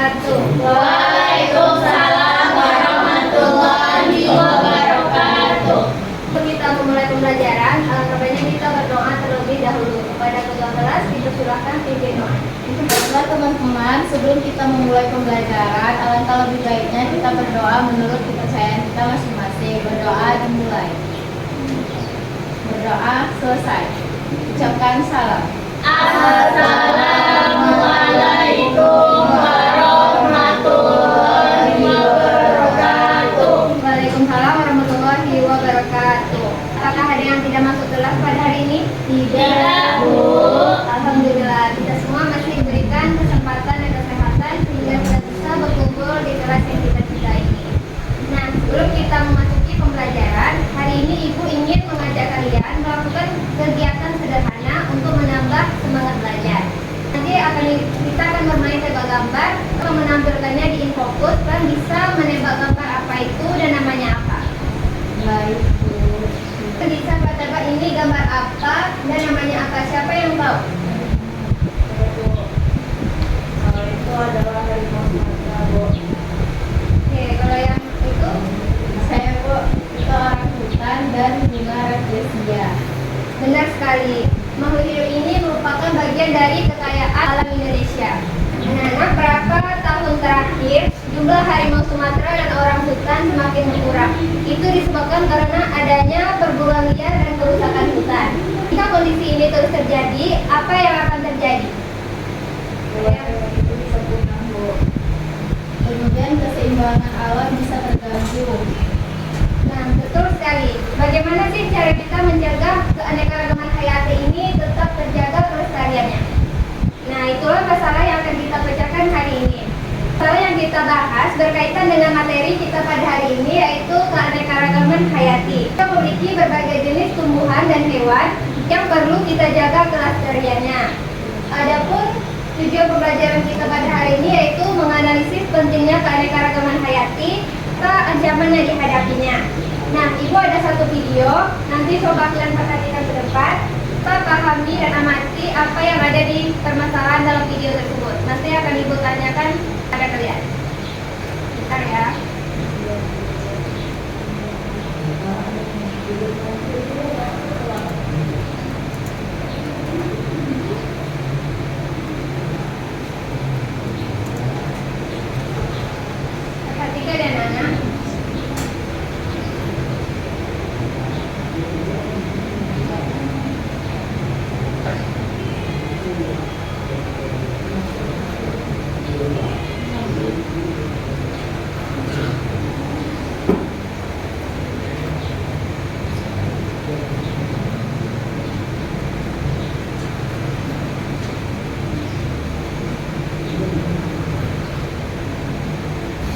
wabarakatuh. Waalaikumsalam warahmatullahi wabarakatuh. Kita memulai pembelajaran, alangkah baiknya kita berdoa terlebih dahulu. Kepada ketua kelas, kita silakan pimpin doa. Baiklah teman-teman, sebelum kita memulai pembelajaran, alangkah lebih baiknya kita berdoa menurut kepercayaan kita masing-masing. Berdoa dimulai. Berdoa selesai. Ucapkan salam. Assalamualaikum warahmatullahi wabarakatuh. Waalaikumsalam warahmatullahi wabarakatuh. Apakah ada yang tidak masuk kelas pada hari ini? Tidak, Bu. Alhamdulillah, kita semua masih diberikan kesempatan dan kesehatan sehingga kita bisa berkumpul di kelas yang kita cintai ini. Nah, sebelum kita memasuki pembelajaran, hari ini Ibu ingin mengajak kalian melakukan kegiatan sederhana untuk menambah semangat belajar. Nanti kita akan bermain tebak gambar, menampilkannya di InFokus dan bisa menebak gambar apa itu dan namanya apa. Baik, Bu. Bisa tebak ini gambar apa dan namanya apa? Siapa yang tahu? Itu adalah harimau Sumatera, Bu. Oke, kalau yang itu Saya, Bu, itu orang hutan dan bunga rafflesia. benar sekali. Makhluk hidup ini merupakan bagian dari kekayaan alam Indonesia. Anak-anak, berapa tahun terakhir jumlah harimau Sumatera dan orang hutan semakin berkurang. Itu disebabkan karena adanya perburuan liar dan kerusakan hutan. Jika kondisi ini terus terjadi, apa yang akan terjadi? Itu bisa punah, Bu. Kemudian keseimbangan alam bisa terganggu. Nah, betul sekali. Bagaimana sih cara kita menjaga keanekaragaman hayati ini tetap terjaga kelestariannya? Nah, itulah masalah yang akan kita pecahkan hari ini. Masalah yang kita bahas berkaitan dengan materi kita pada hari ini, yaitu keanekaragaman hayati. Kita memiliki berbagai jenis tumbuhan dan hewan yang perlu kita jaga kelestariannya. Adapun tujuan pembelajaran kita pada hari ini yaitu menganalisis pentingnya keanekaragaman hayati serta ancaman yang dihadapinya. Nah, Ibu ada satu video, nanti coba kalian perhatikan ke depan. Kita pahami dan amati apa yang ada di permasalahan dalam video tersebut. Nanti akan Ibu tanyakan pada kalian. Bentar ya. Perhatikan ya, Nana.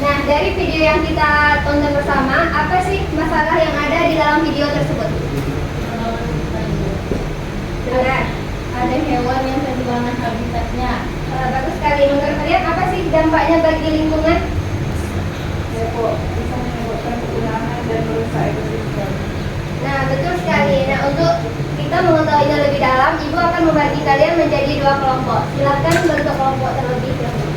Nah, dari video yang kita tonton bersama, apa sih masalah yang ada di dalam video tersebut? Benar. Ada hewan yang kehilangan habitatnya. Bagus sekali. Menurut kalian apa sih dampaknya bagi lingkungan? Ya, Bu, bisa menyebabkan kepunahan dan merusak ekosistem. Nah, betul sekali. Nah, untuk kita mengetahuinya lebih dalam, Ibu akan membagi kalian menjadi dua kelompok. Silakan bentuk kelompok terlebih dahulu.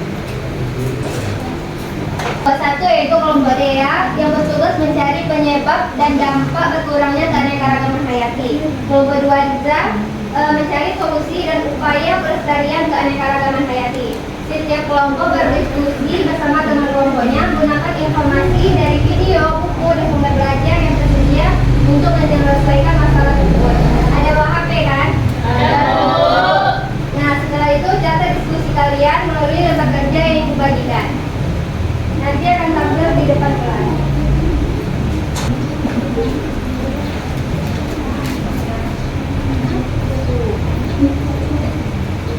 Kelompok satu yaitu kelompok DEA yang bertugas mencari penyebab dan dampak berkurangnya keanekaragaman hayati. Kelompok dua DIZA mencari solusi dan upaya pelestarian keanekaragaman hayati. Setiap kelompok berdiskusi bersama teman kelompoknya menggunakan informasi dari video, buku, dan sumber belajar yang tersedia untuk menyelesaikan masalah tersebut. Ada bawa HP kan? Ada, Bu. Nah, setelah itu catat diskusi kalian melalui lembar kerja yang dibagikan. Nanti akan tampil di depan kelas.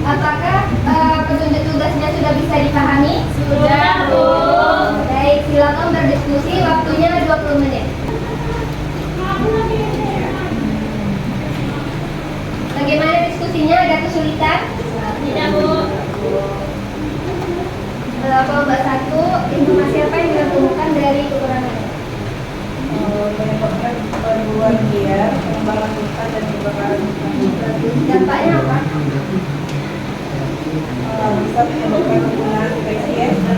Apakah petunjuk tugasnya sudah bisa dipahami? Sudah, Bu. Baik, silakan berdiskusi, waktunya 20 menit. Bagaimana diskusinya? Ada kesulitan? Tidak, Bu. Kelompok satu, informasi apa yang ditemukan dari kekurangannya? Menyebabkan perburuan liar, pengembangan hutan dan kebakaran hutan. Dampaknya apa? Bisa menyebabkan penggunaan spesies dan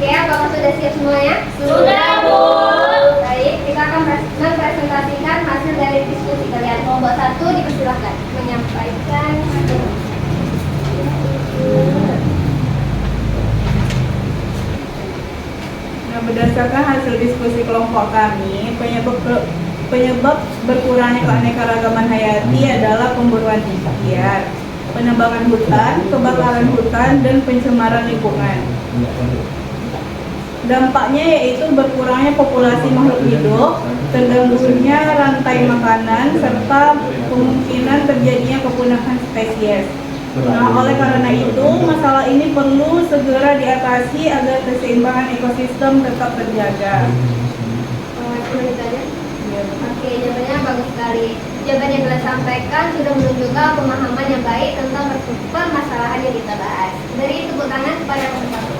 Oke, apakah sudah siap semuanya? Sudah, Bu. Baik, kita akan mempresentasikan hasil dari diskusi kalian. Kelompok 1 dipersilakan menyampaikan hasil. Nah, berdasarkan hasil diskusi kelompok kami, penyebab berkurangnya keanekaragaman hayati adalah pemburuan liar, penebangan hutan, kebakaran hutan, dan pencemaran lingkungan. Dampaknya yaitu berkurangnya populasi makhluk hidup, terganggunya rantai makanan, serta kemungkinan terjadinya kepunahan spesies. Nah, oleh karena itu, masalah ini perlu segera diatasi agar keseimbangan ekosistem tetap terjaga. Cuma itu aja? Oke, jawabannya bagus sekali. Jawaban yang telah sampaikan sudah menunjukkan pemahaman yang baik tentang permasalahan yang kita bahas. Beri tepuk tangan kepada kelompok 1.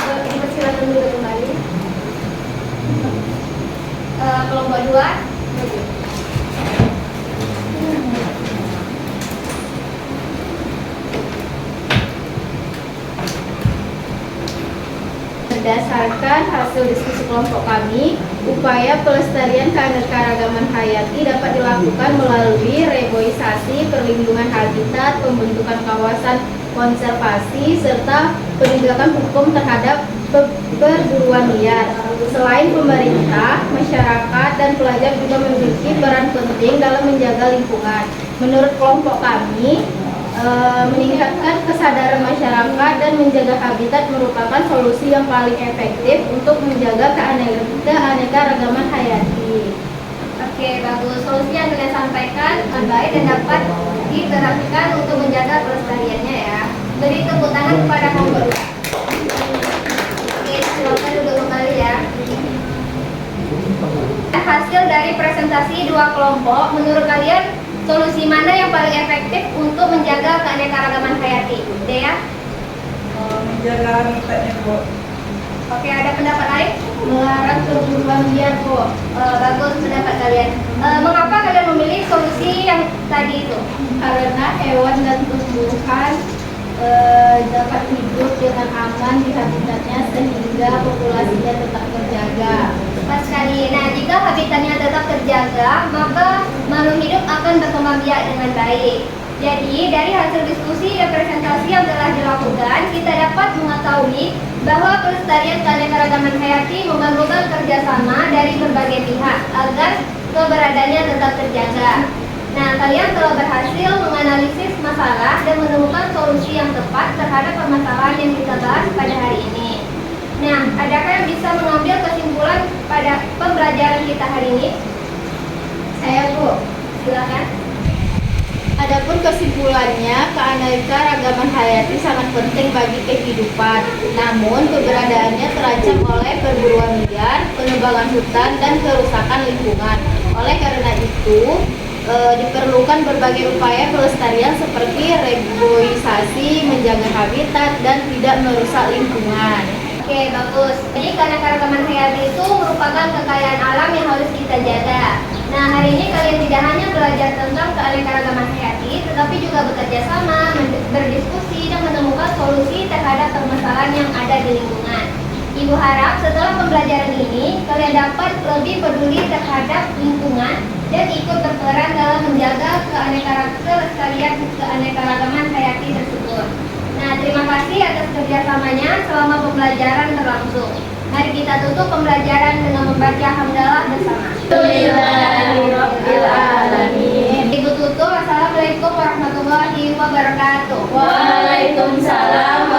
Dipersilakan dulu kembali. Kelompok 2. Berdasarkan hasil diskusi kelompok kami, upaya pelestarian keanekaragaman hayati dapat dilakukan melalui reboisasi, perlindungan habitat, pembentukan kawasan konservasi, serta penegakan hukum terhadap perburuan liar. Selain pemerintah, masyarakat, dan pelajar juga memiliki peran penting dalam menjaga lingkungan. Menurut kelompok kami, meningkatkan kesadaran masyarakat dan menjaga habitat merupakan solusi yang paling efektif untuk menjaga keanekaragaman hayati. Oke, bagus. Solusi yang kalian sampaikan baik dan dapat diterapkan untuk menjaga pelestariannya ya. Beri tepuk tangan kepada kelompok 2. Oke, silakan duduk kembali ya. Hasil dari presentasi dua kelompok, menurut kalian solusi mana yang paling efektif untuk menjaga keanekaragaman hayati? Dea? Menjaga habitatnya, Bu. Oke, ada pendapat lain? Melarang perburuan liar, kok. Bagus pendapat kalian. Mengapa kalian memilih solusi yang tadi itu? Karena hewan dan tumbuhan dapat hidup dengan aman di habitatnya sehingga populasinya tetap terjaga. Pas sekali. Nah, jika habitatnya tetap terjaga, maka makhluk hidup akan berkembang biak dengan baik. Jadi, dari hasil diskusi dan presentasi yang telah dilakukan, kita dapat mengetahui bahwa pelestarian keanekaragaman hayati memerlukan kerjasama dari berbagai pihak agar keberadaannya tetap terjaga. Nah, kalian telah berhasil menganalisis masalah dan menemukan solusi yang tepat terhadap permasalahan yang kita bahas pada hari ini. Nah, adakah yang bisa mengambil kesimpulan pada pembelajaran kita hari ini? Saya, Bu. Silakan. Adapun kesimpulannya, keanekaragaman hayati sangat penting bagi kehidupan. Namun, keberadaannya terancam oleh perburuan liar, penebangan hutan, dan kerusakan lingkungan. Oleh karena itu, diperlukan berbagai upaya pelestarian seperti reboisasi, menjaga habitat, dan tidak merusak lingkungan. Oke, bagus. Jadi keanekaragaman hayati itu merupakan kekayaan alam yang harus kita jaga. Nah, hari ini kalian tidak hanya belajar tentang keanekaragaman hayati, tetapi juga bekerja sama, berdiskusi, dan menemukan solusi terhadap permasalahan yang ada di lingkungan. Ibu harap setelah pembelajaran ini, kalian dapat lebih peduli terhadap lingkungan dan ikut berperan dalam menjaga keanekaragaman hayati tersebut. Nah, terima kasih atas kerjasamanya selama pembelajaran berlangsung. Mari kita tutup pembelajaran dengan membaca hamdalah bersama. Alhamdulillahirrahmanirrahim. Ibu tutup, Assalamualaikum warahmatullahi wabarakatuh. Waalaikumsalam